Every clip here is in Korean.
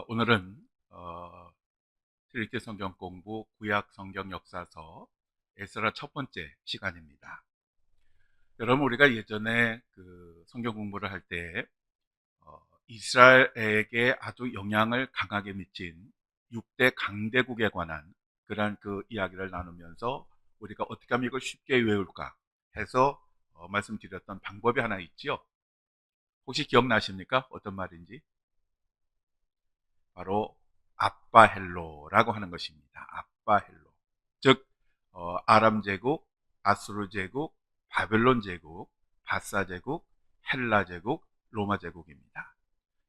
오늘은 트리티 성경 공부 구약 성경 역사서 에스라 첫 번째 시간입니다. 여러분, 우리가 예전에 그 성경 공부를 할 때 이스라엘에게 아주 영향을 강하게 미친 6대 강대국에 관한 그러한 그 이야기를 나누면서 우리가 어떻게 하면 이걸 쉽게 외울까 해서 말씀드렸던 방법이 하나 있지요. 혹시 기억나십니까? 어떤 말인지? 바로 아빠헬로라고 하는 것입니다. 아빠헬로. 즉 아람 제국, 아수르 제국, 바벨론 제국, 바사 제국, 헬라 제국, 로마 제국입니다.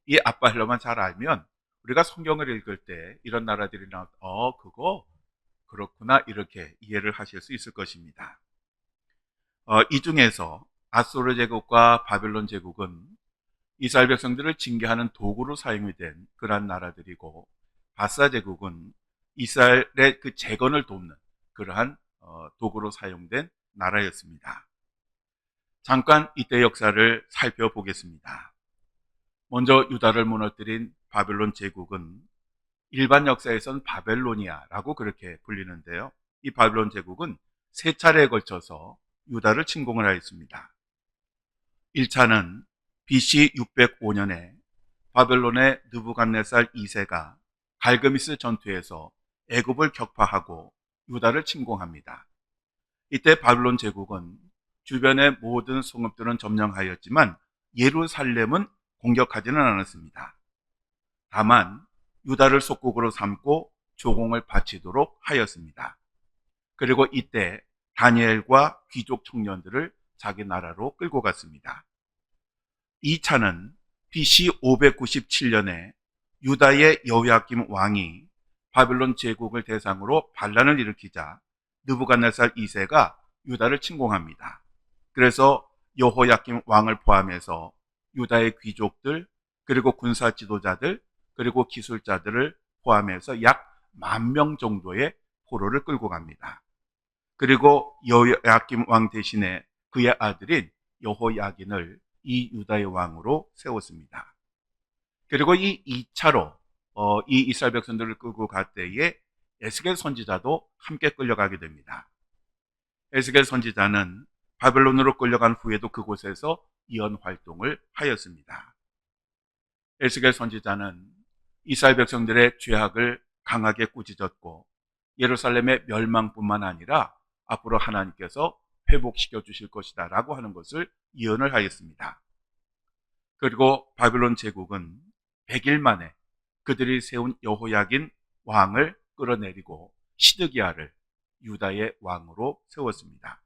이 아빠헬로만 잘 알면 우리가 성경을 읽을 때 이런 나라들이 나와 그거 그렇구나 이렇게 이해를 하실 수 있을 것입니다. 이 중에서 아수르 제국과 바벨론 제국은 이스라엘 백성들을 징계하는 도구로 사용이 된 그러한 나라들이고, 바사 제국은 이스라엘의 그 재건을 돕는 그러한 도구로 사용된 나라였습니다. 잠깐 이때 역사를 살펴보겠습니다. 먼저 유다를 무너뜨린 바벨론 제국은 일반 역사에선 바벨로니아라고 그렇게 불리는데요. 이 바벨론 제국은 세 차례에 걸쳐서 유다를 침공을 하였습니다. 1차는 BC 605년에 바벨론의 느부갓네살 2세가 갈그미스 전투에서 애굽을 격파하고 유다를 침공합니다. 이때 바벨론 제국은 주변의 모든 성읍들은 점령하였지만 예루살렘은 공격하지는 않았습니다. 다만 유다를 속국으로 삼고 조공을 바치도록 하였습니다. 그리고 이때 다니엘과 귀족 청년들을 자기 나라로 끌고 갔습니다. 2차는 BC 597년에 유다의 여호야김 왕이 바벨론 제국을 대상으로 반란을 일으키자 느부갓네살 2세가 유다를 침공합니다. 그래서 여호야김 왕을 포함해서 유다의 귀족들, 그리고 군사 지도자들, 그리고 기술자들을 포함해서 약 10,000명 정도의 포로를 끌고 갑니다. 그리고 여호야김 왕 대신에 그의 아들인 여호야긴을 이 유다의 왕으로 세웠습니다. 그리고 이 2차로 이 이스라엘 백성들을 끌고 갈 때에 에스겔 선지자도 함께 끌려가게 됩니다. 에스겔 선지자는 바벨론으로 끌려간 후에도 그곳에서 예언 활동을 하였습니다. 에스겔 선지자는 이스라엘 백성들의 죄악을 강하게 꾸짖었고, 예루살렘의 멸망뿐만 아니라 앞으로 하나님께서 회복시켜 주실 것이다 라고 하는 것을 예언을 하였습니다. 그리고 바벨론 제국은 100일 만에 그들이 세운 여호야긴 왕을 끌어내리고 시드기야를 유다의 왕으로 세웠습니다.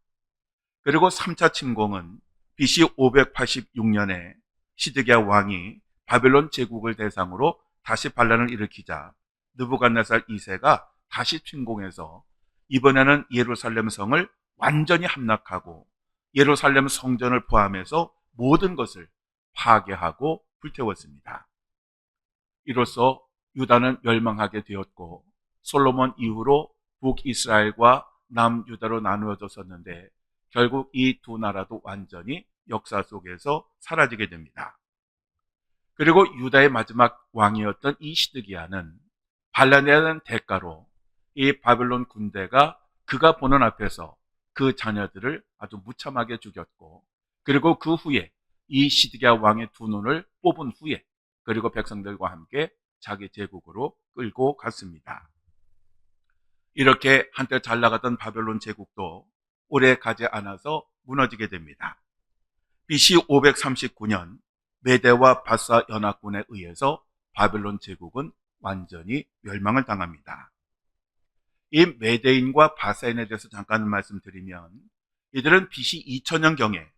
그리고 3차 침공은 BC 586년에 시드기야 왕이 바벨론 제국을 대상으로 다시 반란을 일으키자 느부갓네살 2세가 다시 침공해서 이번에는 예루살렘 성을 완전히 함락하고 예루살렘 성전을 포함해서 모든 것을 파괴하고 불태웠습니다. 이로써 유다는 멸망하게 되었고, 솔로몬 이후로 북이스라엘과 남유다로 나누어졌었는데 결국 이 두 나라도 완전히 역사 속에서 사라지게 됩니다. 그리고 유다의 마지막 왕이었던 이 시드기야는 반란에 대한 대가로 이 바벨론 군대가 그가 보는 앞에서 그 자녀들을 아주 무참하게 죽였고, 그리고 그 후에 이 시드기야 왕의 두 눈을 뽑은 후에 그리고 백성들과 함께 자기 제국으로 끌고 갔습니다. 이렇게 한때 잘 나가던 바벨론 제국도 오래 가지 않아서 무너지게 됩니다. BC 539년 메대와 바사 연합군에 의해서 바벨론 제국은 완전히 멸망을 당합니다. 이 메대인과 바사인에 대해서 잠깐 말씀드리면, 이들은 BC 2000년경에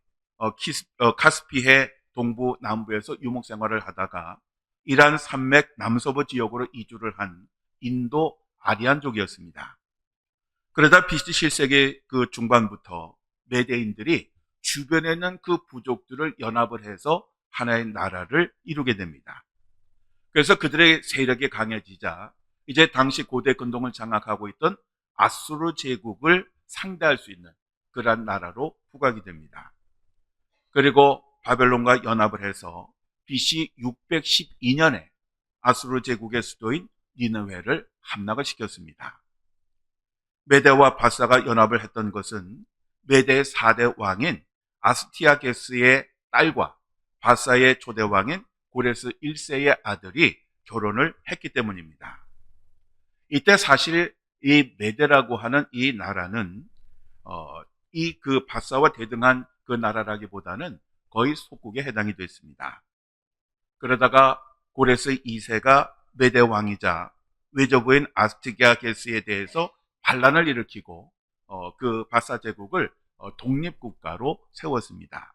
카스피해 동부 남부에서 유목 생활을 하다가 이란 산맥 남서부 지역으로 이주를 한 인도 아리안족이었습니다. 그러다 BC 7세기 그 중반부터 메대인들이 주변에 있는 그 부족들을 연합을 해서 하나의 나라를 이루게 됩니다. 그래서 그들의 세력이 강해지자 이제 당시 고대 근동을 장악하고 있던 아수르 제국을 상대할 수 있는 그러한 나라로 부각이 됩니다. 그리고 바벨론과 연합을 해서 BC 612년에 아수르 제국의 수도인 니느웨를 함락을 시켰습니다. 메대와 바사가 연합을 했던 것은 메대의 4대 왕인 아스티아게스의 딸과 바사의 초대왕인 고레스 1세의 아들이 결혼을 했기 때문입니다. 이때 사실 이 메대라고 하는 이 나라는 이 그 바사와 대등한 그 나라라기보다는 거의 속국에 해당이 됐습니다. 그러다가 고레스 2세가 메대 왕이자 외조부인 아스티아게스에 대해서 반란을 일으키고 그 바사 제국을 독립국가로 세웠습니다.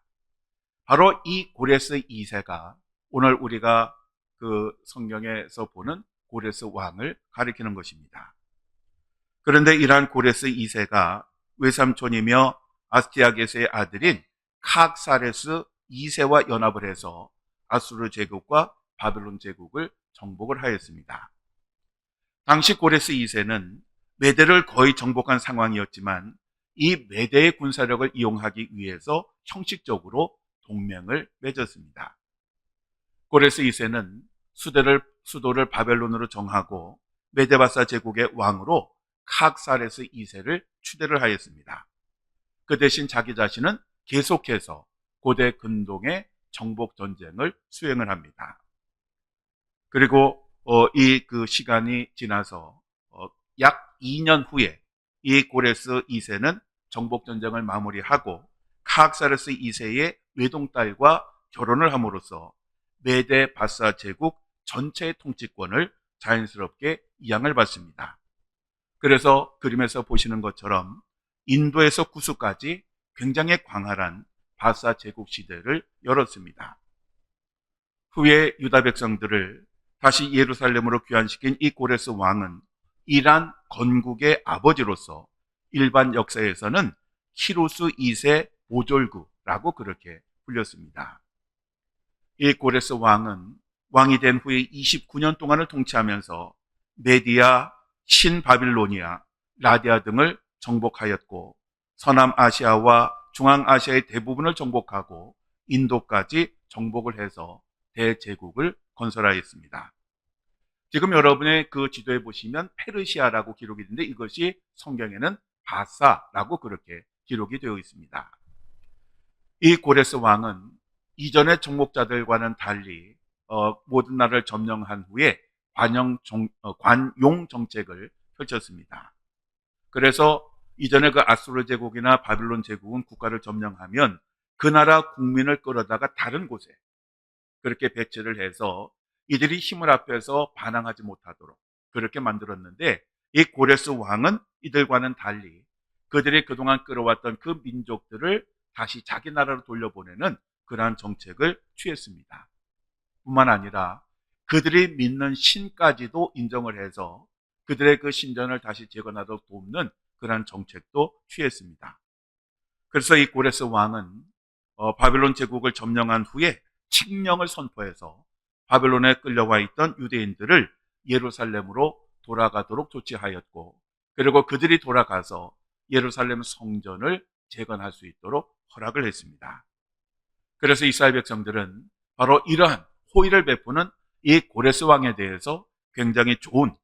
바로 이 고레스 2세가 오늘 우리가 그 성경에서 보는 고레스 왕을 가리키는 것입니다. 그런데 이러한 고레스 2세가 외삼촌이며 아스티아게스의 아들인 카악사레스 2세와 연합을 해서 아수르 제국과 바벨론 제국을 정복을 하였습니다. 당시 고레스 2세는 메대를 거의 정복한 상황이었지만 이 메대의 군사력을 이용하기 위해서 형식적으로 동맹을 맺었습니다. 고레스 2세는 수도를 바벨론으로 정하고 메데바사 제국의 왕으로 카악사레스 2세를 추대를 하였습니다. 그 대신 자기 자신은 계속해서 고대 근동의 정복 전쟁을 수행을 합니다. 그리고 이 그 시간이 지나서 약 2년 후에 이 고레스 2세는 정복 전쟁을 마무리하고 카악사레스 2세의 외동딸과 결혼을 함으로써 메데 바사 제국 전체의 통치권을 자연스럽게 이양을 받습니다. 그래서 그림에서 보시는 것처럼 인도에서 구스까지 굉장히 광활한 바사 제국 시대를 열었습니다. 후에 유다 백성들을 다시 예루살렘으로 귀환시킨 이 고레스 왕은 이란 건국의 아버지로서 일반 역사에서는 키루스 2세 보졸구라고 그렇게 불렸습니다. 이 고레스 왕은 왕이 된 후에 29년 동안을 통치하면서 메디아, 신바빌로니아, 라디아 등을 정복하였고 서남아시아와 중앙아시아의 대부분을 정복하고 인도까지 정복을 해서 대제국을 건설하였습니다. 지금 여러분의 그 지도에 보시면 페르시아라고 기록이 있는데 이것이 성경에는 바사라고 그렇게 기록이 되어 있습니다. 이 고레스 왕은 이전의 정복자들과는 달리 모든 나라를 점령한 후에 관용 정책을 펼쳤습니다. 그래서 이전에 그 아수르 제국이나 바빌론 제국은 국가를 점령하면 그 나라 국민을 끌어다가 다른 곳에 그렇게 배치를 해서 이들이 힘을 합해서 반항하지 못하도록 그렇게 만들었는데 이 고레스 왕은 이들과는 달리 그들이 그동안 끌어왔던 그 민족들을 다시 자기 나라로 돌려보내는 그러한 정책을 취했습니다. 뿐만 아니라 그들이 믿는 신까지도 인정을 해서 그들의 그 신전을 다시 재건하도록 돕는 그러한 정책도 취했습니다. 그래서 이 고레스 왕은 바벨론 제국을 점령한 후에 칙령을 선포해서 바벨론에 끌려와 있던 유대인들을 예루살렘으로 돌아가도록 조치하였고 그리고 그들이 돌아가서 예루살렘 성전을 재건할 수 있도록 허락을 했습니다. 그래서 이스라엘 백성들은 바로 이러한 호의를 베푸는 이 고레스 왕에 대해서 굉장히 좋은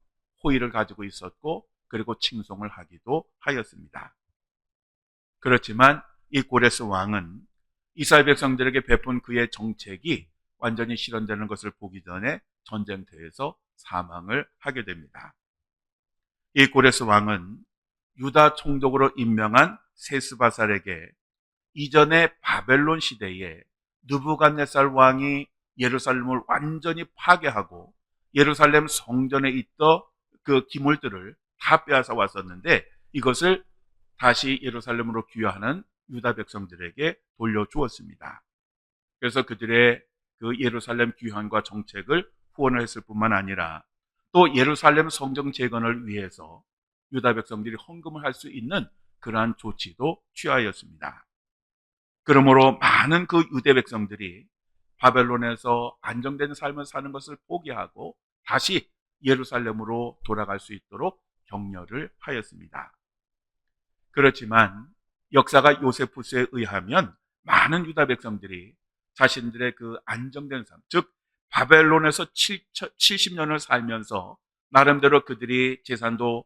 호의를 가지고 있었고 그리고 칭송을 하기도 하였습니다. 그렇지만 이 고레스 왕은 이스라엘 백성들에게 베푼 그의 정책이 완전히 실현되는 것을 보기 전에 전쟁터에서 사망을 하게 됩니다. 이 고레스 왕은 유다 총독으로 임명한 세스바살에게 이전의 바벨론 시대에 느부갓네살 왕이 예루살렘을 완전히 파괴하고 예루살렘 성전에 있던 그 기물들을 다 빼앗아 왔었는데 이것을 다시 예루살렘으로 귀환하는 유다 백성들에게 돌려주었습니다. 그래서 그들의 그 예루살렘 귀환과 정책을 후원을 했을 뿐만 아니라 또 예루살렘 성전 재건을 위해서 유다 백성들이 헌금을 할 수 있는 그러한 조치도 취하였습니다. 그러므로 많은 그 유대 백성들이 바벨론에서 안정된 삶을 사는 것을 포기하고 다시 예루살렘으로 돌아갈 수 있도록 격려를 하였습니다. 그렇지만 역사가 요세푸스에 의하면 많은 유다 백성들이 자신들의 그 안정된 삶, 즉 바벨론에서 70년을 살면서 나름대로 그들이 재산도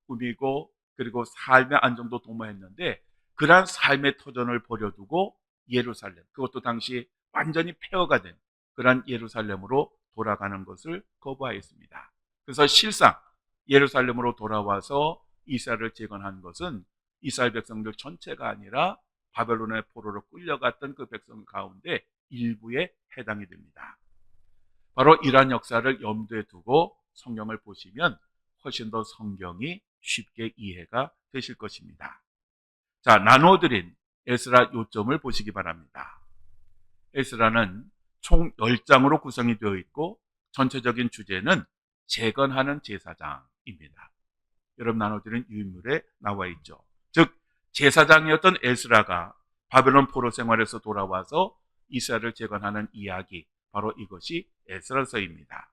꾸미고 그리고 삶의 안정도 도모했는데, 그러한 삶의 터전을 버려두고 예루살렘, 그것도 당시 완전히 폐허가 된 그러한 예루살렘으로 돌아가는 것을 거부하였습니다. 그래서 실상 예루살렘으로 돌아와서 이스라엘을 재건한 것은 이스라엘 백성들 전체가 아니라 바벨론의 포로로 끌려갔던 그 백성 가운데 일부에 해당이 됩니다. 바로 이러한 역사를 염두에 두고 성경을 보시면 훨씬 더 성경이 쉽게 이해가 되실 것입니다. 자, 나눠드린 에스라 요점을 보시기 바랍니다. 에스라는 총 10장으로 구성이 되어 있고 전체적인 주제는 재건하는 제사장입니다. 여러분, 나눠드린 유인물에 나와 있죠. 즉 제사장이었던 에스라가 바벨론 포로 생활에서 돌아와서 이스라엘을 재건하는 이야기, 바로 이것이 에스라서입니다.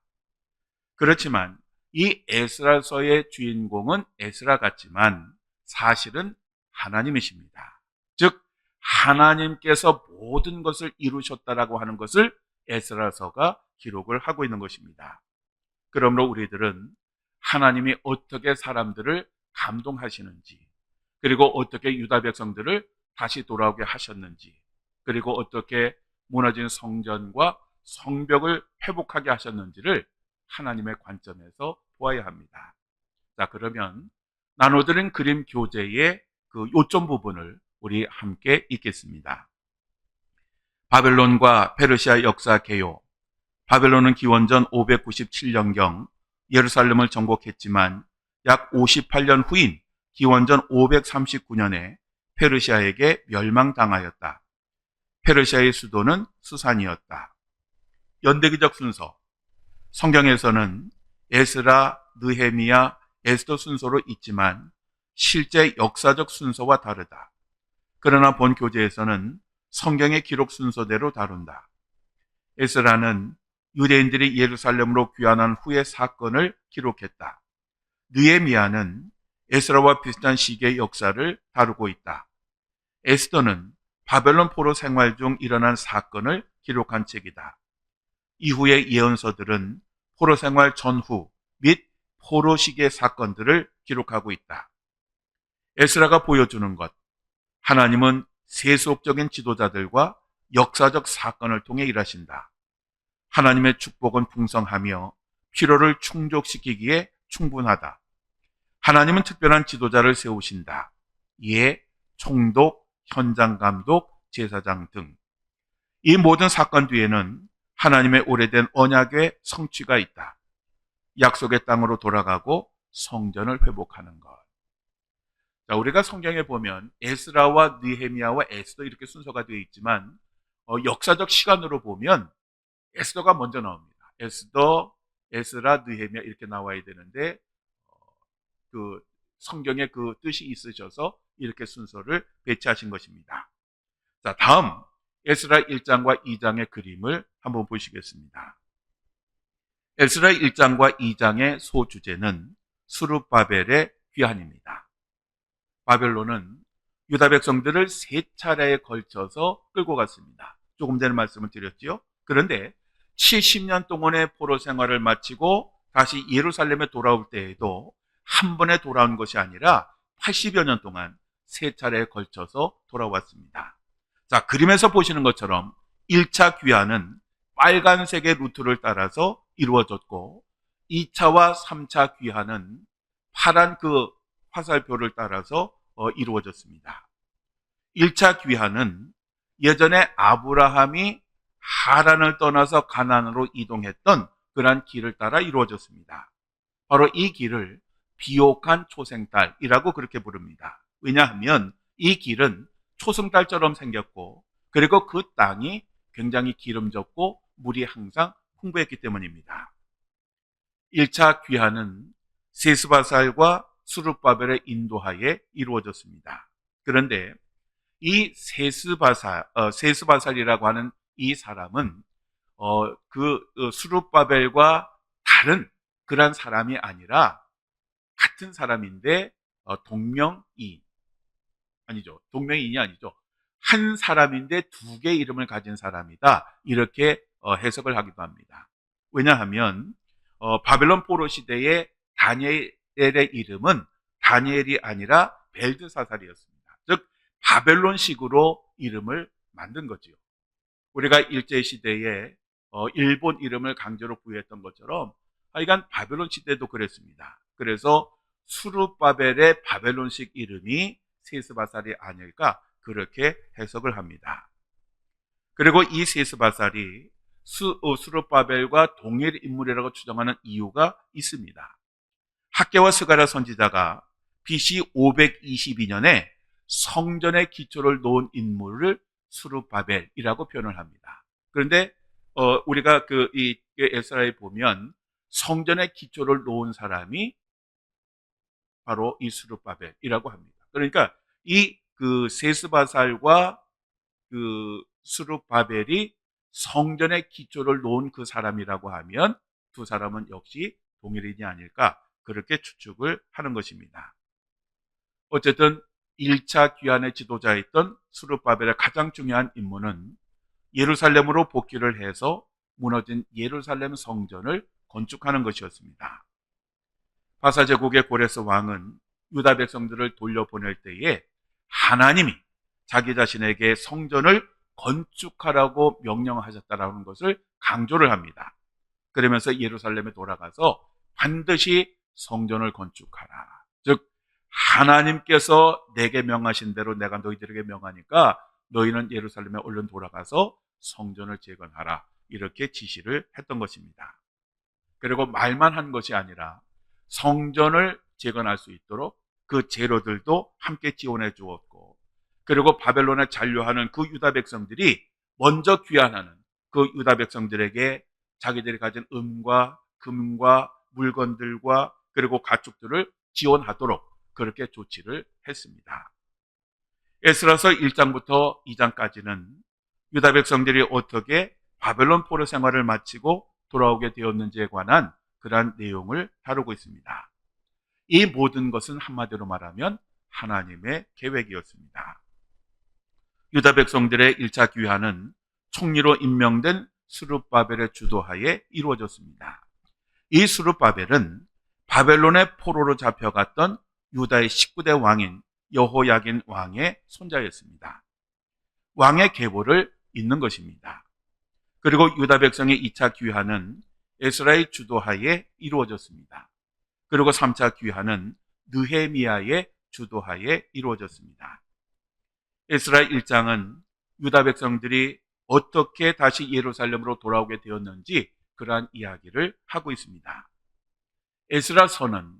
그렇지만 이 에스라서의 주인공은 에스라 같지만 사실은 하나님이십니다. 즉 하나님께서 모든 것을 이루셨다라고 하는 것을 에스라서가 기록을 하고 있는 것입니다. 그러므로 우리들은 하나님이 어떻게 사람들을 감동하시는지, 그리고 어떻게 유다 백성들을 다시 돌아오게 하셨는지, 그리고 어떻게 무너진 성전과 성벽을 회복하게 하셨는지를 하나님의 관점에서 보아야 합니다. 자, 그러면 나눠드린 그림 교재의 그 요점 부분을 우리 함께 읽겠습니다. 바벨론과 페르시아 역사 개요. 바벨론은 기원전 597년경 예루살렘을 정복했지만 약 58년 후인 기원전 539년에 페르시아에게 멸망당하였다. 페르시아의 수도는 수산이었다. 연대기적 순서. 성경에서는 에스라, 느헤미야, 에스더 순서로 있지만 실제 역사적 순서와 다르다. 그러나 본 교재에서는 성경의 기록 순서대로 다룬다. 에스라는 유대인들이 예루살렘으로 귀환한 후의 사건을 기록했다. 느헤미야는 에스라와 비슷한 시기의 역사를 다루고 있다. 에스더는 바벨론 포로 생활 중 일어난 사건을 기록한 책이다. 이후의 예언서들은 포로 생활 전후 및 포로 시기의 사건들을 기록하고 있다. 에스라가 보여주는 것, 하나님은 세속적인 지도자들과 역사적 사건을 통해 일하신다. 하나님의 축복은 풍성하며 필요를 충족시키기에 충분하다. 하나님은 특별한 지도자를 세우신다. 이에 총독, 현장감독, 제사장 등 이 모든 사건 뒤에는 하나님의 오래된 언약의 성취가 있다. 약속의 땅으로 돌아가고 성전을 회복하는 것. 자, 우리가 성경에 보면 에스라와 느헤미야와 에스더 이렇게 순서가 되어 있지만 역사적 시간으로 보면 에스더가 먼저 나옵니다. 에스더, 에스라, 느헤미야 이렇게 나와야 되는데 그 성경에 그 뜻이 있으셔서 이렇게 순서를 배치하신 것입니다. 자, 다음 에스라 1장과 2장의 그림을 한번 보시겠습니다. 에스라 1장과 2장의 소주제는 스룹바벨의 귀환입니다. 바벨론은 유다 백성들을 세 차례에 걸쳐서 끌고 갔습니다. 조금 전에 말씀을 드렸지요. 그런데 70년 동안의 포로 생활을 마치고 다시 예루살렘에 돌아올 때에도 한 번에 돌아온 것이 아니라 80여 년 동안 세 차례에 걸쳐서 돌아왔습니다. 자, 그림에서 보시는 것처럼 1차 귀환은 빨간색의 루트를 따라서 이루어졌고 2차와 3차 귀환은 파란 그 화살표를 따라서 이루어졌습니다. 1차 귀환은 예전에 아브라함이 하란을 떠나서 가나안으로 이동했던 그러한 길을 따라 이루어졌습니다. 바로 이 길을 비옥한 초생달이라고 그렇게 부릅니다. 왜냐하면 이 길은 초승달처럼 생겼고 그리고 그 땅이 굉장히 기름졌고 물이 항상 풍부했기 때문입니다. 1차 귀환은 세스바살과 스룹바벨의 인도하에 이루어졌습니다. 그런데 이 세스바살이라고 하는 이 사람은 스룹바벨과 다른 그런 사람이 아니라 같은 사람인데 동명이인이 아니죠. 한 사람인데 두 개의 이름을 가진 사람이다. 이렇게 해석을 하기도 합니다. 왜냐하면 바벨론 포로 시대의 다니엘의 이름은 다니엘이 아니라 벨드사살이었습니다. 즉 바벨론식으로 이름을 만든 거지요. 우리가 일제시대에 일본 이름을 강제로 부여했던 것처럼 하여간 바벨론 시대도 그랬습니다. 그래서 수르바벨의 바벨론식 이름이 세스바살이 아닐까 그렇게 해석을 합니다. 그리고 이 세스바살이 수르바벨과 동일 인물이라고 추정하는 이유가 있습니다. 학개와 스가랴 선지자가 BC 522년에 성전의 기초를 놓은 인물을 수르바벨이라고 표현을 합니다. 그런데 우리가 이 에스라에 보면 성전의 기초를 놓은 사람이 바로 이 수르바벨이라고 합니다. 그러니까 이 세스바살과 수르바벨이 성전의 기초를 놓은 그 사람이라고 하면 두 사람은 역시 동일인이 아닐까 그렇게 추측을 하는 것입니다. 어쨌든 1차 귀환의 지도자였던 수르바벨의 가장 중요한 임무는 예루살렘으로 복귀를 해서 무너진 예루살렘 성전을 건축하는 것이었습니다. 바사 제국의 고레스 왕은 유다 백성들을 돌려보낼 때에 하나님이 자기 자신에게 성전을 건축하라고 명령하셨다는 것을 강조를 합니다. 그러면서 예루살렘에 돌아가서 반드시 성전을 건축하라. 즉 하나님께서 내게 명하신 대로 내가 너희들에게 명하니까 너희는 예루살렘에 얼른 돌아가서 성전을 재건하라. 이렇게 지시를 했던 것입니다. 그리고 말만 한 것이 아니라 성전을 재건할 수 있도록 그 재료들도 함께 지원해 주었고, 그리고 바벨론에 잔류하는 그 유다 백성들이 먼저 귀환하는 그 유다 백성들에게 자기들이 가진 은과 금과 물건들과 그리고 가축들을 지원하도록 그렇게 조치를 했습니다. 에스라서 1장부터 2장까지는 유다 백성들이 어떻게 바벨론 포로 생활을 마치고 돌아오게 되었는지에 관한 그러한 내용을 다루고 있습니다. 이 모든 것은 한마디로 말하면 하나님의 계획이었습니다. 유다 백성들의 1차 귀환은 총리로 임명된 스룹바벨의 주도하에 이루어졌습니다. 이 스룹바벨은 바벨론의 포로로 잡혀갔던 유다의 19대 왕인 여호야긴 왕의 손자였습니다. 왕의 계보를 잇는 것입니다. 그리고 유다 백성의 2차 귀환은 에스라의 주도하에 이루어졌습니다. 그리고 3차 귀환은 느헤미야의 주도하에 이루어졌습니다. 에스라 1장은 유다 백성들이 어떻게 다시 예루살렘으로 돌아오게 되었는지 그러한 이야기를 하고 있습니다. 에스라서는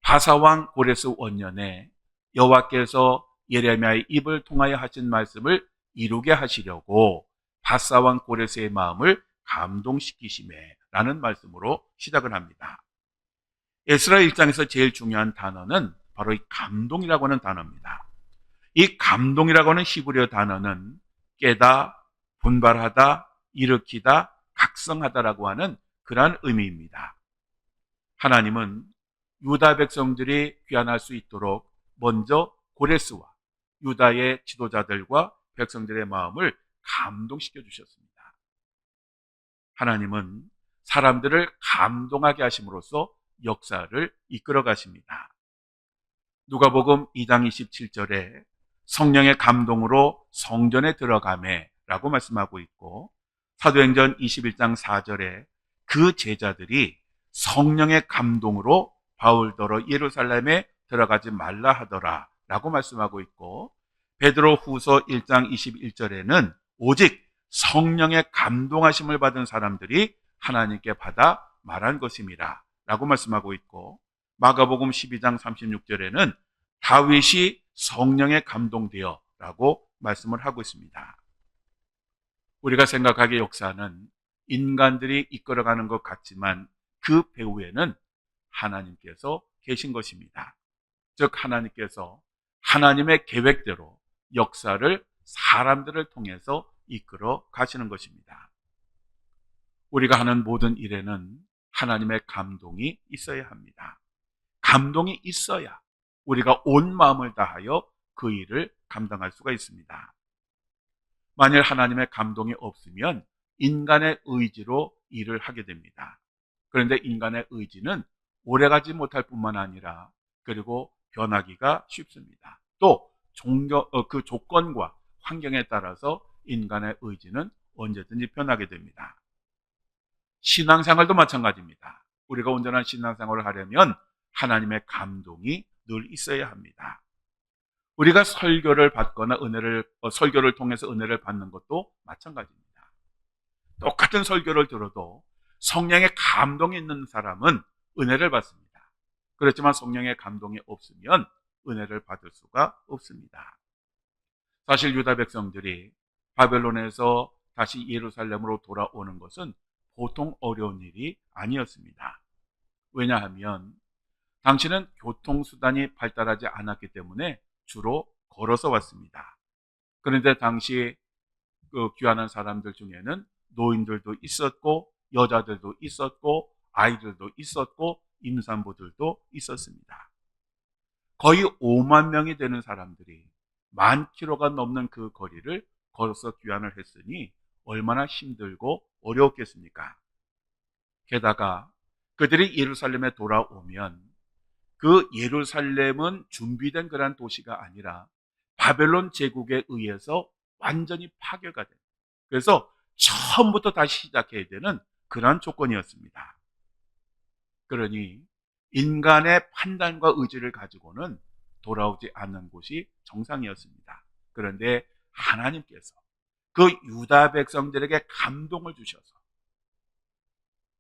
바사왕 고레스 원년에 여호와께서 예레미야의 입을 통하여 하신 말씀을 이루게 하시려고 바사왕 고레스의 마음을 감동시키시매 라는 말씀으로 시작을 합니다. 에스라 1장에서 제일 중요한 단어는 바로 이 감동이라고 하는 단어입니다. 이 감동이라고 하는 히브리어 단어는 깨다, 분발하다, 일으키다, 각성하다라고 하는 그러한 의미입니다. 하나님은 유다 백성들이 귀환할 수 있도록 먼저 고레스와 유다의 지도자들과 백성들의 마음을 감동시켜 주셨습니다. 하나님은 사람들을 감동하게 하심으로써 역사를 이끌어 가십니다. 누가복음 2장 27절에 성령의 감동으로 성전에 들어가매 라고 말씀하고 있고, 사도행전 21장 4절에 그 제자들이 성령의 감동으로 바울더러 예루살렘에 들어가지 말라 하더라 라고 말씀하고 있고, 베드로 후서 1장 21절에는 오직 성령의 감동하심을 받은 사람들이 하나님께 받아 말한 것입니다 라고 말씀하고 있고, 마가복음 12장 36절에는 다윗이 성령에 감동되어 라고 말씀을 하고 있습니다. 우리가 생각하기에 역사는 인간들이 이끌어가는 것 같지만 그 배후에는 하나님께서 계신 것입니다. 즉 하나님께서 하나님의 계획대로 역사를 사람들을 통해서 이끌어 가시는 것입니다. 우리가 하는 모든 일에는 하나님의 감동이 있어야 합니다. 감동이 있어야 우리가 온 마음을 다하여 그 일을 감당할 수가 있습니다. 만일 하나님의 감동이 없으면 인간의 의지로 일을 하게 됩니다. 그런데 인간의 의지는 오래가지 못할 뿐만 아니라 그리고 변하기가 쉽습니다. 또 그 조건과 환경에 따라서 인간의 의지는 언제든지 변하게 됩니다. 신앙생활도 마찬가지입니다. 우리가 온전한 신앙생활을 하려면 하나님의 감동이 늘 있어야 합니다. 우리가 설교를 받거나 설교를 통해서 은혜를 받는 것도 마찬가지입니다. 똑같은 설교를 들어도 성령의 감동이 있는 사람은 은혜를 받습니다. 그렇지만 성령의 감동이 없으면 은혜를 받을 수가 없습니다. 사실 유다 백성들이 바벨론에서 다시 예루살렘으로 돌아오는 것은 보통 어려운 일이 아니었습니다. 왜냐하면 당시는 교통수단이 발달하지 않았기 때문에 주로 걸어서 왔습니다. 그런데 당시 그 귀환한 사람들 중에는 노인들도 있었고 여자들도 있었고 아이들도 있었고 임산부들도 있었습니다. 거의 5만 명이 되는 사람들이 10,000km가 넘는 그 거리를 걸어서 귀환을 했으니 얼마나 힘들고 어려웠겠습니까? 게다가 그들이 예루살렘에 돌아오면 그 예루살렘은 준비된 그런 도시가 아니라 바벨론 제국에 의해서 완전히 파괴가 됩니다. 그래서 처음부터 다시 시작해야 되는 그런 조건이었습니다. 그러니 인간의 판단과 의지를 가지고는 돌아오지 않는 곳이 정상이었습니다. 그런데 하나님께서 그 유다 백성들에게 감동을 주셔서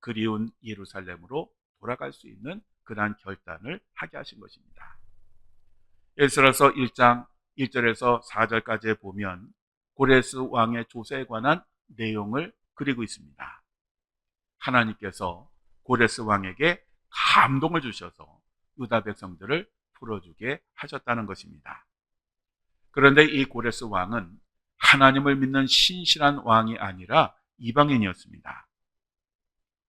그리운 예루살렘으로 돌아갈 수 있는 그러한 결단을 하게 하신 것입니다. 에스라서 1장 1절에서 4절까지 보면 고레스 왕의 조세에 관한 내용을 그리고 있습니다. 하나님께서 고레스 왕에게 감동을 주셔서 유다 백성들을 풀어주게 하셨다는 것입니다. 그런데 이 고레스 왕은 하나님을 믿는 신실한 왕이 아니라 이방인이었습니다.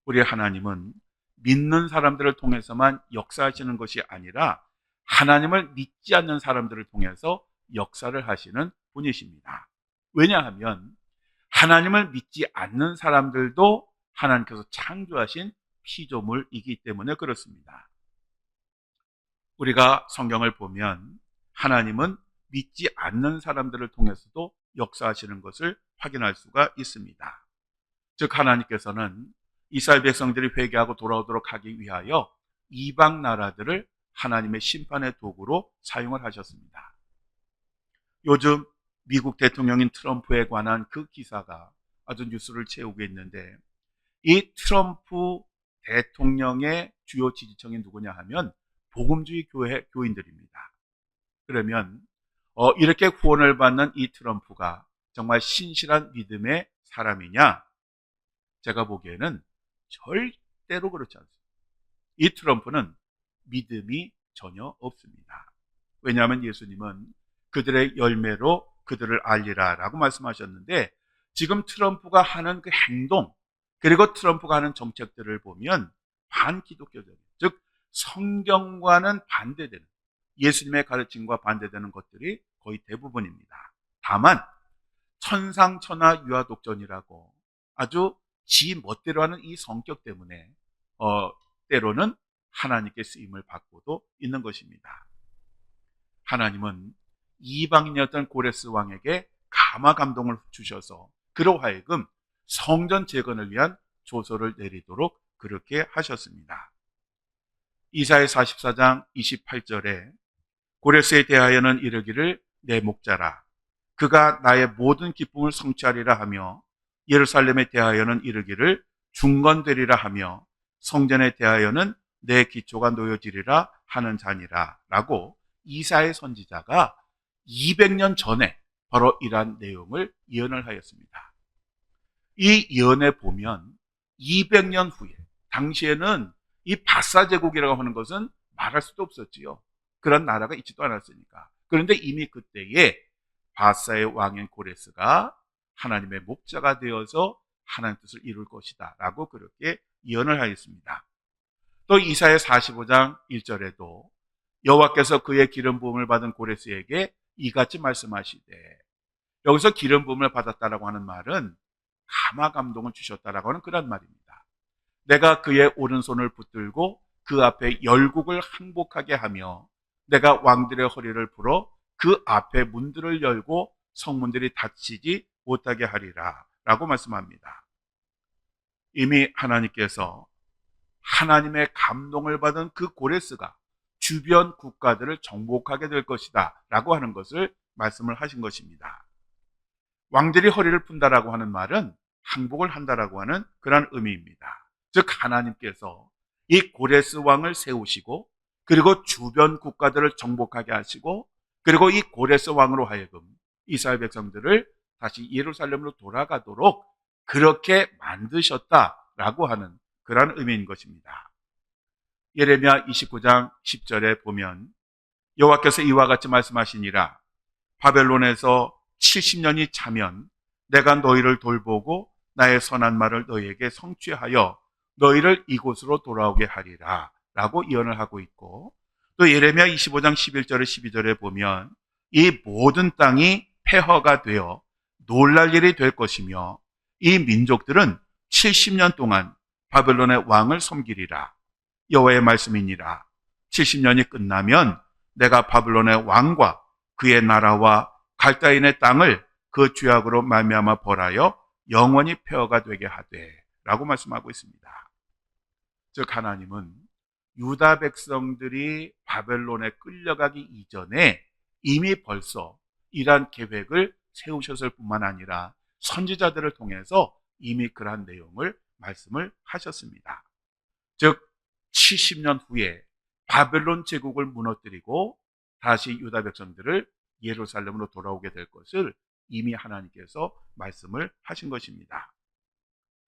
우리 하나님은 믿는 사람들을 통해서만 역사하시는 것이 아니라 하나님을 믿지 않는 사람들을 통해서 역사를 하시는 분이십니다. 왜냐하면 하나님을 믿지 않는 사람들도 하나님께서 창조하신 피조물이기 때문에 그렇습니다. 우리가 성경을 보면 하나님은 믿지 않는 사람들을 통해서도 역사하시는 것을 확인할 수가 있습니다. 즉 하나님께서는 이스라엘 백성들이 회개하고 돌아오도록 하기 위하여 이방 나라들을 하나님의 심판의 도구로 사용을 하셨습니다. 요즘 미국 대통령인 트럼프에 관한 그 기사가 아주 뉴스를 채우고 있는데 이 트럼프 대통령의 주요 지지층이 누구냐 하면 복음주의 교인들입니다. 그러면 이렇게 후원을 받는 이 트럼프가 정말 신실한 믿음의 사람이냐? 제가 보기에는 절대로 그렇지 않습니다. 이 트럼프는 믿음이 전혀 없습니다. 왜냐하면 예수님은 그들의 열매로 그들을 알리라 라고 말씀하셨는데 지금 트럼프가 하는 그 행동 그리고 트럼프가 하는 정책들을 보면 반기독교적인 즉 성경과는 반대되는 예수님의 가르침과 반대되는 것들이 거의 대부분입니다. 다만 천상천하 유아독존이라고 아주 지 멋대로 하는 이 성격 때문에 때로는 하나님께 쓰임을 받고도 있는 것입니다. 하나님은 이방인이었던 고레스 왕에게 감화 감동을 주셔서 그로 하여금 성전 재건을 위한 조서를 내리도록 그렇게 하셨습니다. 이사야 44장 28절에 고레스에 대하여는 이르기를 내 목자라 그가 나의 모든 기쁨을 성취하리라 하며 예루살렘에 대하여는 이르기를 중건되리라 하며 성전에 대하여는 내 기초가 놓여지리라 하는 자니라 라고 이사야 선지자가 200년 전에 바로 이러한 내용을 예언을 하였습니다. 이 예언에 보면 200년 후에 당시에는 이 바사 제국이라고 하는 것은 말할 수도 없었지요. 그런 나라가 있지도 않았으니까. 그런데 이미 그때에 바사의 왕인 고레스가 하나님의 목자가 되어서 하나님 뜻을 이룰 것이다 라고 그렇게 예언을 하였습니다. 또 이사야 45장 1절에도 여호와께서 그의 기름 부음을 받은 고레스에게 이같이 말씀하시되 여기서 기름 부음을 받았다라고 하는 말은 감화 감동을 주셨다라고 하는 그런 말입니다. 내가 그의 오른손을 붙들고 그 앞에 열국을 항복하게 하며 내가 왕들의 허리를 풀어 그 앞에 문들을 열고 성문들이 닫히지 못하게 하리라 라고 말씀합니다. 이미 하나님께서 하나님의 감동을 받은 그 고레스가 주변 국가들을 정복하게 될 것이다 라고 하는 것을 말씀을 하신 것입니다. 왕들이 허리를 푼다라고 하는 말은 항복을 한다라고 하는 그런 의미입니다. 즉 하나님께서 이 고레스 왕을 세우시고 그리고 주변 국가들을 정복하게 하시고 그리고 이 고레스 왕으로 하여금 이스라엘 백성들을 다시 예루살렘으로 돌아가도록 그렇게 만드셨다라고 하는 그런 의미인 것입니다. 예레미야 29장 10절에 보면 여호와께서 이와 같이 말씀하시니라 바벨론에서 70년이 차면 내가 너희를 돌보고 나의 선한 말을 너희에게 성취하여 너희를 이곳으로 돌아오게 하리라 라고 예언을 하고 있고 또 예레미야 25장 11절에 12절에 보면 이 모든 땅이 폐허가 되어 놀랄 일이 될 것이며 이 민족들은 70년 동안 바벨론의 왕을 섬기리라 여호와의 말씀이니라 70년이 끝나면 내가 바벨론의 왕과 그의 나라와 갈다인의 땅을 그 죄악으로 말미암아 벌하여 영원히 폐허가 되게 하되 라고 말씀하고 있습니다. 즉 하나님은 유다 백성들이 바벨론에 끌려가기 이전에 이미 벌써 이러한 계획을 세우셨을 뿐만 아니라 선지자들을 통해서 이미 그러한 내용을 말씀을 하셨습니다. 즉 70년 후에 바벨론 제국을 무너뜨리고 다시 유다 백성들을 예루살렘으로 돌아오게 될 것을 이미 하나님께서 말씀을 하신 것입니다.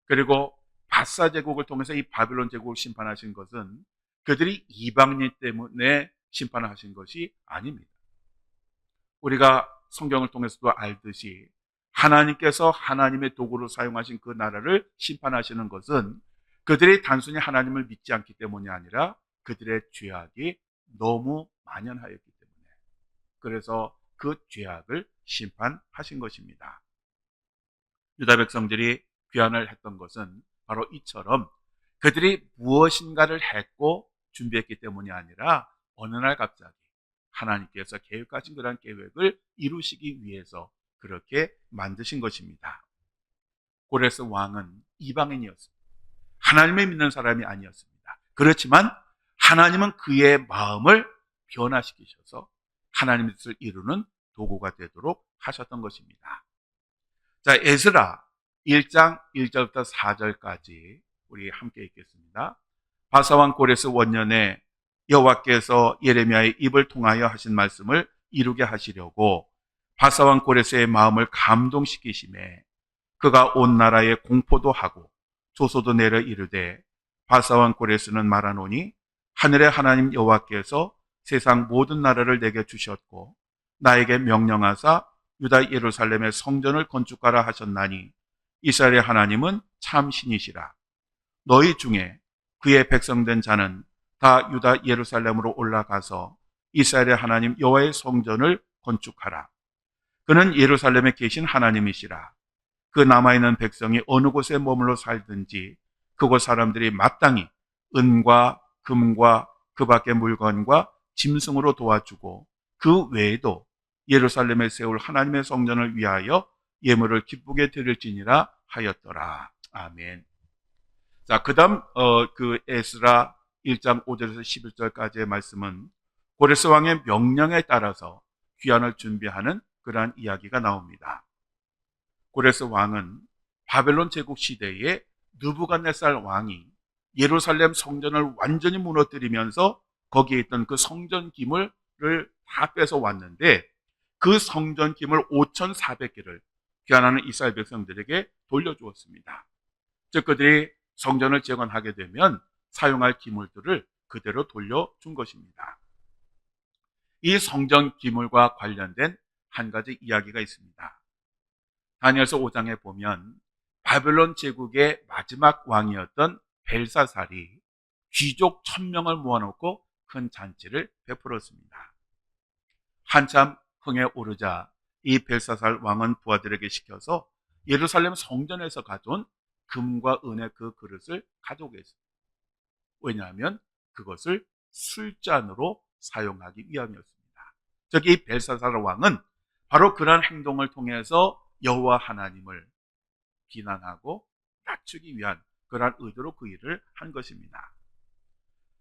그리고 바사 제국을 통해서 이 바벨론 제국을 심판하신 것은 그들이 이방인 때문에 심판을 하신 것이 아닙니다. 우리가 성경을 통해서도 알듯이 하나님께서 하나님의 도구로 사용하신 그 나라를 심판하시는 것은 그들이 단순히 하나님을 믿지 않기 때문이 아니라 그들의 죄악이 너무 만연하였기 때문에 그래서 그 죄악을 심판하신 것입니다. 유다 백성들이 귀환을 했던 것은 바로 이처럼 그들이 무엇인가를 했고 준비했기 때문이 아니라 어느 날 갑자기 하나님께서 계획하신 그런 계획을 이루시기 위해서 그렇게 만드신 것입니다. 고레스 왕은 이방인이었습니다. 하나님을 믿는 사람이 아니었습니다. 그렇지만 하나님은 그의 마음을 변화시키셔서 하나님의 뜻을 이루는 도구가 되도록 하셨던 것입니다. 자, 에스라 1장 1절부터 4절까지 우리 함께 읽겠습니다. 바사왕 고레스 원년에 여호와께서 예레미야의 입을 통하여 하신 말씀을 이루게 하시려고 바사왕 고레스의 마음을 감동시키심에 그가 온 나라에 공포도 하고 조소도 내려 이르되 바사왕 고레스는 말하노니 하늘의 하나님 여호와께서 세상 모든 나라를 내게 주셨고 나에게 명령하사 유다 예루살렘의 성전을 건축하라 하셨나니 이스라엘의 하나님은 참 신이시라. 너희 중에 그의 백성된 자는 다 유다 예루살렘으로 올라가서 이스라엘의 하나님 여호와의 성전을 건축하라. 그는 예루살렘에 계신 하나님이시라. 그 남아있는 백성이 어느 곳에 머물러 살든지 그곳 사람들이 마땅히 은과 금과 그 밖의 물건과 짐승으로 도와주고 그 외에도 예루살렘에 세울 하나님의 성전을 위하여 예물을 기쁘게 드릴지니라 하였더라. 아멘. 자, 그 다음 그 에스라 1장 5절에서 11절까지의 말씀은 고레스 왕의 명령에 따라서 귀환을 준비하는 그러한 이야기가 나옵니다. 고레스 왕은 바벨론 제국 시대에 느부갓네살 왕이 예루살렘 성전을 완전히 무너뜨리면서 거기에 있던 그 성전 기물을 다 뺏어 왔는데 그 성전 기물 5,400개를 귀환하는 이스라엘 백성들에게 돌려주었습니다. 즉 그들이 성전을 재건하게 되면 사용할 기물들을 그대로 돌려준 것입니다. 이 성전 기물과 관련된 한 가지 이야기가 있습니다. 다니엘서 5장에 보면 바벨론 제국의 마지막 왕이었던 벨사살이 귀족 1000명을 모아놓고 큰 잔치를 베풀었습니다. 한참 흥에 오르자 이 벨사살 왕은 부하들에게 시켜서 예루살렘 성전에서 가져온 금과 은의 그 그릇을 가져오게 했습니다. 왜냐하면 그것을 술잔으로 사용하기 위함이었습니다. 즉 이 벨사살 왕은 바로 그러한 행동을 통해서 여호와 하나님을 비난하고 낮추기 위한 그러한 의도로 그 일을 한 것입니다.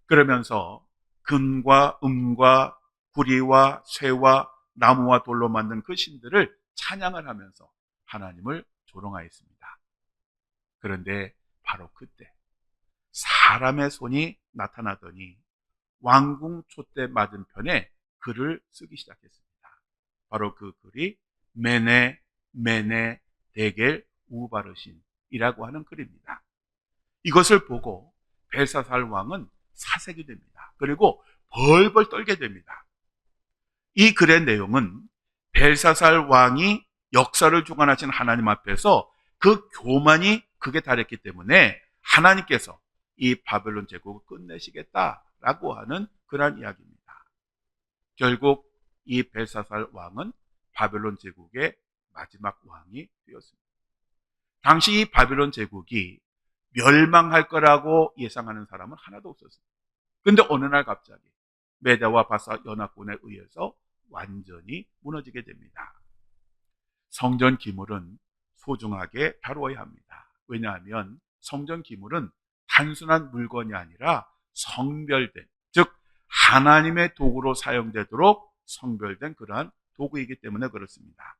그러면서 금과 은과 구리와 쇠와 나무와 돌로 만든 그 신들을 찬양을 하면서 하나님을 조롱하였습니다. 그런데 바로 그때 사람의 손이 나타나더니 왕궁 촛대 맞은편에 글을 쓰기 시작했습니다. 바로 그 글이 메네 메네 데겔 우바르신이라고 하는 글입니다. 이것을 보고 벨사살 왕은 사색이 됩니다. 그리고 벌벌 떨게 됩니다. 이 글의 내용은 벨사살 왕이 역사를 주관하신 하나님 앞에서 그 교만이 극에 달했기 때문에 하나님께서 이 바벨론 제국을 끝내시겠다라고 하는 그런 이야기입니다. 결국 이 벨사살 왕은 바벨론 제국의 마지막 왕이 되었습니다. 당시 이 바벨론 제국이 멸망할 거라고 예상하는 사람은 하나도 없었습니다. 근데 어느 날 갑자기 메대와 바사 연합군에 의해서 완전히 무너지게 됩니다. 성전 기물은 소중하게 다루어야 합니다. 왜냐하면 성전 기물은 단순한 물건이 아니라 성별된, 즉 하나님의 도구로 사용되도록 성별된 그러한 도구이기 때문에 그렇습니다.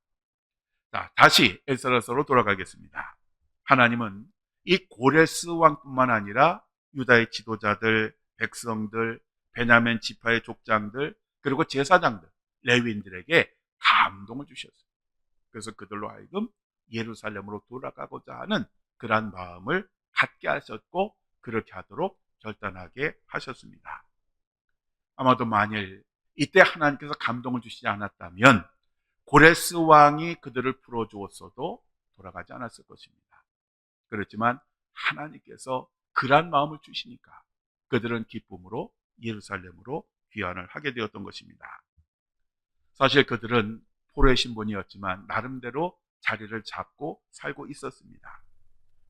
자, 다시 에스라서로 돌아가겠습니다. 하나님은 이 고레스 왕뿐만 아니라 유다의 지도자들, 백성들, 베냐민 지파의 족장들, 그리고 제사장들, 레위인들에게 감동을 주셨어요. 그래서 그들로 하여금 예루살렘으로 돌아가고자 하는 그러한 마음을 갖게 하셨고 그렇게 하도록 결단하게 하셨습니다. 아마도 만일 이때 하나님께서 감동을 주시지 않았다면 고레스 왕이 그들을 풀어주었어도 돌아가지 않았을 것입니다. 그렇지만 하나님께서 그러한 마음을 주시니까 그들은 기쁨으로 예루살렘으로 귀환을 하게 되었던 것입니다. 사실 그들은 포로의 신분이었지만 나름대로 자리를 잡고 살고 있었습니다.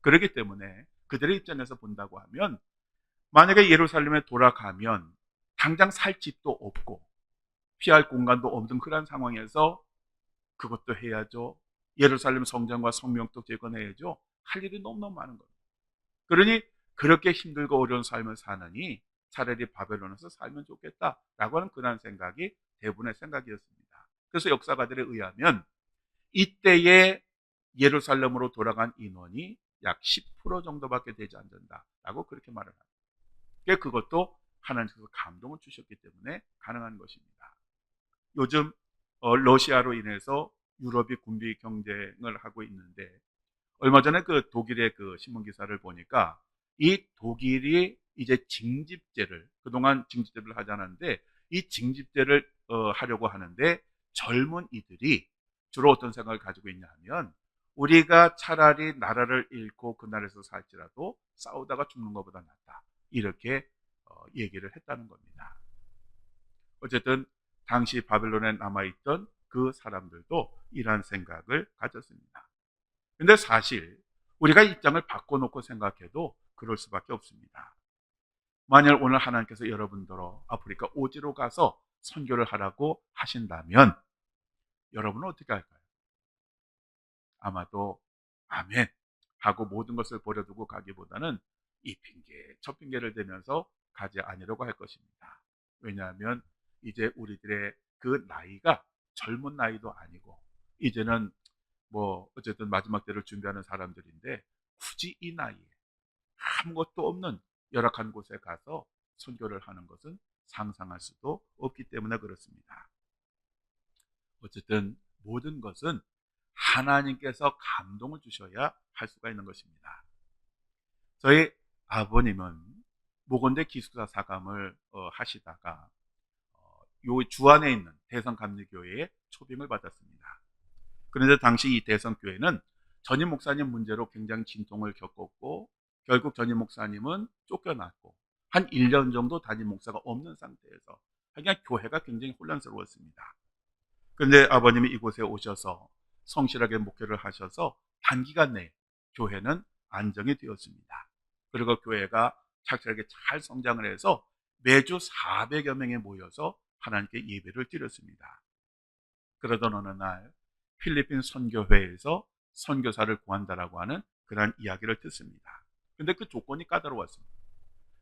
그렇기 때문에 그들의 입장에서 본다고 하면 만약에 예루살렘에 돌아가면 당장 살 집도 없고 피할 공간도 없는 그런 상황에서 그것도 해야죠. 예루살렘 성전과 성명도 재건해야죠. 할 일이 너무너무 많은 겁니다. 그러니 그렇게 힘들고 어려운 삶을 사느니 차라리 바벨론에서 살면 좋겠다라고 하는 그런 생각이 대부분의 생각이었습니다. 그래서 역사가들에 의하면 이때에 예루살렘으로 돌아간 인원이 약 10% 정도밖에 되지 않는다라고 그렇게 말을 합니다. 그것도 하나님께서 감동을 주셨기 때문에 가능한 것입니다. 요즘 러시아로 인해서 유럽이 군비 경쟁을 하고 있는데 얼마 전에 그 독일의 그 신문 기사를 보니까 이 독일이 이제 징집제를 그동안 징집제를 하지 않았는데 이 징집제를 하려고 하는데 젊은 이들이 주로 어떤 생각을 가지고 있냐 하면 우리가 차라리 나라를 잃고 그 나라에서 살지라도 싸우다가 죽는 것보다 낫다 이렇게 얘기를 했다는 겁니다. 어쨌든 당시 바벨론에 남아있던 그 사람들도 이러한 생각을 가졌습니다. 근데 사실 우리가 입장을 바꿔놓고 생각해도 그럴 수밖에 없습니다. 만일 오늘 하나님께서 여러분들로 아프리카 오지로 가서 선교를 하라고 하신다면 여러분은 어떻게 할까요? 아마도 아멘 하고 모든 것을 버려두고 가기보다는 이 핑계 저 핑계를 대면서 가지 않으려고 할 것입니다. 왜냐하면 이제 우리들의 그 나이가 젊은 나이도 아니고 이제는 뭐 어쨌든 마지막 때를 준비하는 사람들인데 굳이 이 나이에 아무것도 없는 열악한 곳에 가서 선교를 하는 것은 상상할 수도 없기 때문에 그렇습니다. 어쨌든 모든 것은 하나님께서 감동을 주셔야 할 수가 있는 것입니다. 저희 아버님은 모건대 기숙사 사감을 하시다가 요 주안에 있는 대성감리교회에 초빙을 받았습니다. 그런데 당시 이 대성교회는 전임 목사님 문제로 굉장히 진통을 겪었고 결국 전임 목사님은 쫓겨났고 한 1년 정도 담임 목사가 없는 상태에서 그냥 교회가 굉장히 혼란스러웠습니다. 그런데 아버님이 이곳에 오셔서 성실하게 목회를 하셔서 단기간 내에 교회는 안정이 되었습니다. 그리고 교회가 착실하게 잘 성장을 해서 매주 400여 명이 모여서 하나님께 예배를 드렸습니다. 그러던 어느 날 필리핀 선교회에서 선교사를 구한다라고 하는 그러한 이야기를 듣습니다. 근데 그 조건이 까다로웠습니다.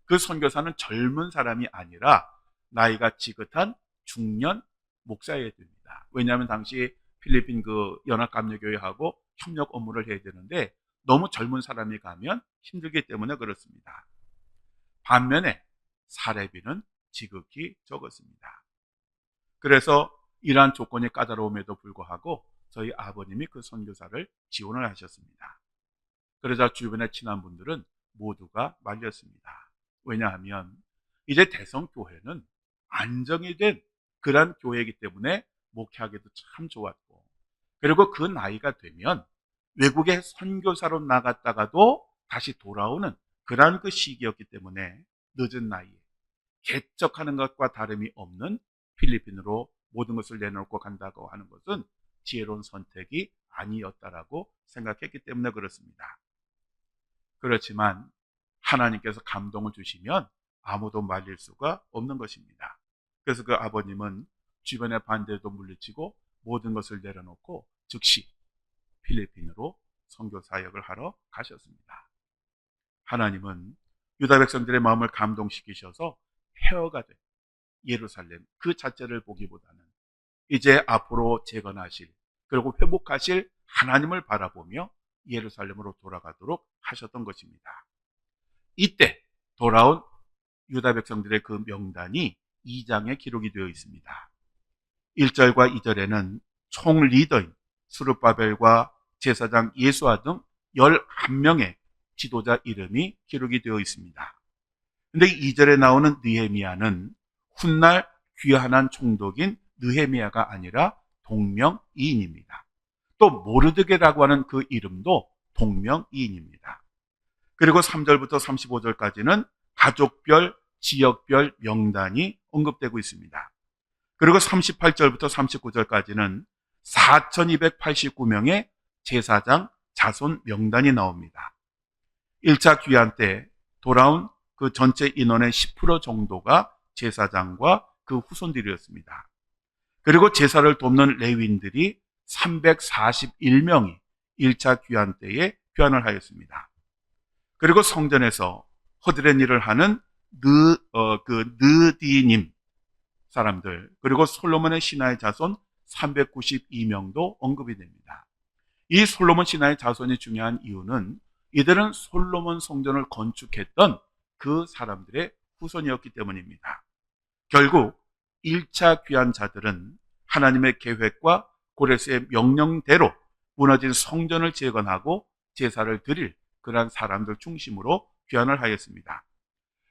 그 선교사는 젊은 사람이 아니라 나이가 지긋한 중년 목사여야 됩니다. 왜냐하면 당시 필리핀 그 연합감리교회하고 협력 업무를 해야 되는데 너무 젊은 사람이 가면 힘들기 때문에 그렇습니다. 반면에 사례비는 지극히 적었습니다. 그래서 이러한 조건이 까다로움에도 불구하고 저희 아버님이 그 선교사를 지원을 하셨습니다. 그러자 주변의 친한 분들은 모두가 말렸습니다. 왜냐하면 이제 대성교회는 안정이 된 그런 교회이기 때문에 목회하기도 참 좋았고, 그리고 그 나이가 되면 외국에 선교사로 나갔다가도 다시 돌아오는 그런 그 시기였기 때문에 늦은 나이에 개척하는 것과 다름이 없는 필리핀으로 모든 것을 내놓고 간다고 하는 것은 지혜로운 선택이 아니었다라고 생각했기 때문에 그렇습니다. 그렇지만 하나님께서 감동을 주시면 아무도 말릴 수가 없는 것입니다. 그래서 그 아버님은 주변의 반대도 물리치고 모든 것을 내려놓고 즉시 필리핀으로 선교 사역을 하러 가셨습니다. 하나님은 유다 백성들의 마음을 감동시키셔서 폐허가 된 예루살렘 그 자체를 보기보다는 이제 앞으로 재건하실 그리고 회복하실 하나님을 바라보며 예루살렘으로 돌아가도록 하셨던 것입니다. 이때 돌아온 유다 백성들의 그 명단이 2장에 기록이 되어 있습니다. 1절과 2절에는 총 리더인 스룹바벨과 제사장 예수아 등 11명의 지도자 이름이 기록이 되어 있습니다. 근데 2절에 나오는 느헤미야는 훗날 귀환한 총독인 느헤미야가 아니라 동명이인입니다. 또 모르드게라고 하는 그 이름도 동명이인입니다. 그리고 3절부터 35절까지는 가족별, 지역별 명단이 언급되고 있습니다. 그리고 38절부터 39절까지는 4289명의 제사장 자손 명단이 나옵니다. 1차 귀환 때 돌아온 그 전체 인원의 10% 정도가 제사장과 그 후손들이었습니다. 그리고 제사를 돕는 레위인들이 341명이 1차 귀환 때에 귀환을 하였습니다. 그리고 성전에서 허드렛 일을 하는 느디님 사람들, 그리고 솔로몬의 신하의 자손 392명도 언급이 됩니다. 이 솔로몬 신하의 자손이 중요한 이유는 이들은 솔로몬 성전을 건축했던 그 사람들의 후손이었기 때문입니다. 결국 1차 귀환자들은 하나님의 계획과 고레스의 명령대로 무너진 성전을 재건하고 제사를 드릴 그러한 사람들 중심으로 귀환을 하였습니다.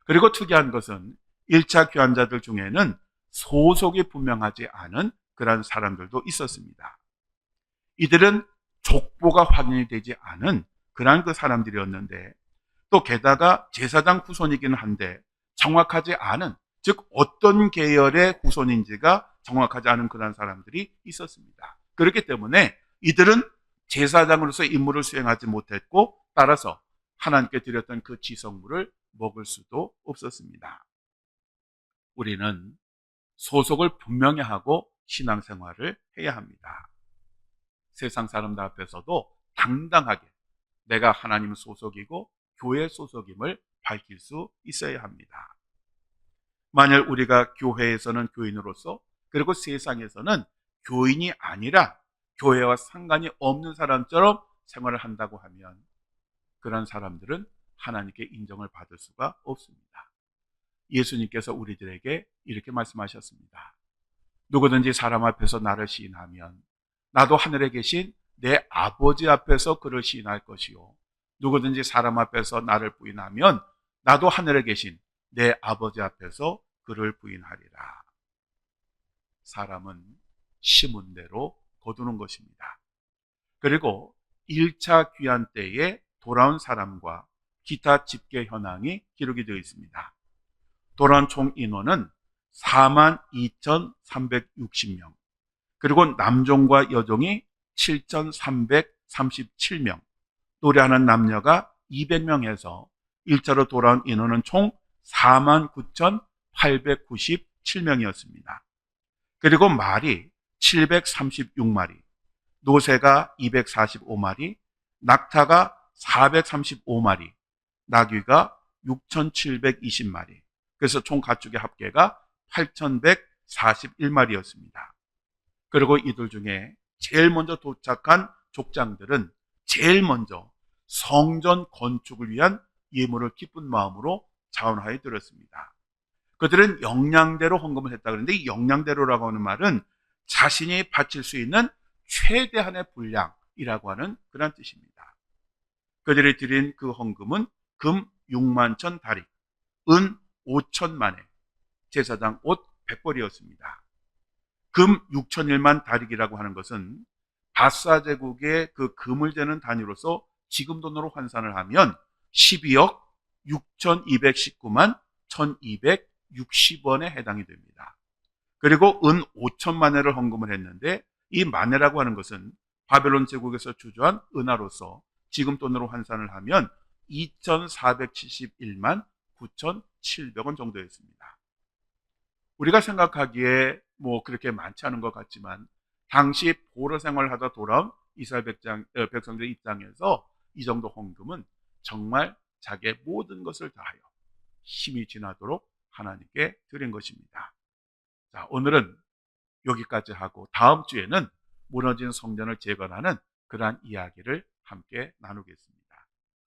그리고 특이한 것은 1차 귀환자들 중에는 소속이 분명하지 않은 그러한 사람들도 있었습니다. 이들은 족보가 확인이 되지 않은 그러한 그 사람들이었는데, 또 게다가 제사장 후손이기는 한데 정확하지 않은, 즉 어떤 계열의 후손인지가 정확하지 않은 그런 사람들이 있었습니다. 그렇기 때문에 이들은 제사장으로서 임무를 수행하지 못했고, 따라서 하나님께 드렸던 그 지성물을 먹을 수도 없었습니다. 우리는 소속을 분명히 하고 신앙생활을 해야 합니다. 세상 사람들 앞에서도 당당하게 내가 하나님 소속이고 교회 소속임을 밝힐 수 있어야 합니다. 만약 우리가 교회에서는 교인으로서, 그리고 세상에서는 교인이 아니라 교회와 상관이 없는 사람처럼 생활을 한다고 하면 그런 사람들은 하나님께 인정을 받을 수가 없습니다. 예수님께서 우리들에게 이렇게 말씀하셨습니다. 누구든지 사람 앞에서 나를 시인하면 나도 하늘에 계신 내 아버지 앞에서 그를 시인할 것이요, 누구든지 사람 앞에서 나를 부인하면 나도 하늘에 계신 내 아버지 앞에서 그를 부인하리라. 사람은 심은 대로 거두는 것입니다. 그리고 1차 귀환 때에 돌아온 사람과 기타 집계 현황이 기록이 되어 있습니다. 돌아온 총 인원은 42,360명, 그리고 남종과 여종이 7,337명, 노래하는 남녀가 200명에서 1차로 돌아온 인원은 총 49,897명이었습니다. 그리고 말이 736마리, 노새가 245마리, 낙타가 435마리, 나귀가 6,720마리. 그래서 총 가축의 합계가 8,141마리였습니다. 그리고 이들 중에 제일 먼저 도착한 족장들은 제일 먼저 성전 건축을 위한 예물을 기쁜 마음으로 자원하여 드렸습니다. 그들은 영양대로 헌금을 했다 그러는데, 이 영양대로라고 하는 말은 자신이 바칠 수 있는 최대한의 분량이라고 하는 그런 뜻입니다. 그들이 드린 그 헌금은 금 6만 천 다릭, 은 5천만에, 제사장 옷 100벌이었습니다. 금 6천일만 다릭이라고 하는 것은 바사 제국의 그 금을 재는 단위로서 지금 돈으로 환산을 하면 12억 6,219만 1,260원에 해당이 됩니다. 그리고 은 5천만 회를 헌금을 했는데, 이 만회라고 하는 것은 바벨론 제국에서 주조한 은화로서 지금 돈으로 환산을 하면 2,471만 9,700원 정도였습니다. 우리가 생각하기에 뭐 그렇게 많지 않은 것 같지만, 당시 포로 생활하다 돌아온 이스라엘 백성들 입장에서 이 정도 헌금은 정말 자기의 모든 것을 다하여 힘이 지나도록 하나님께 드린 것입니다. 자, 오늘은 여기까지 하고 다음 주에는 무너진 성전을 재건하는 그러한 이야기를 함께 나누겠습니다.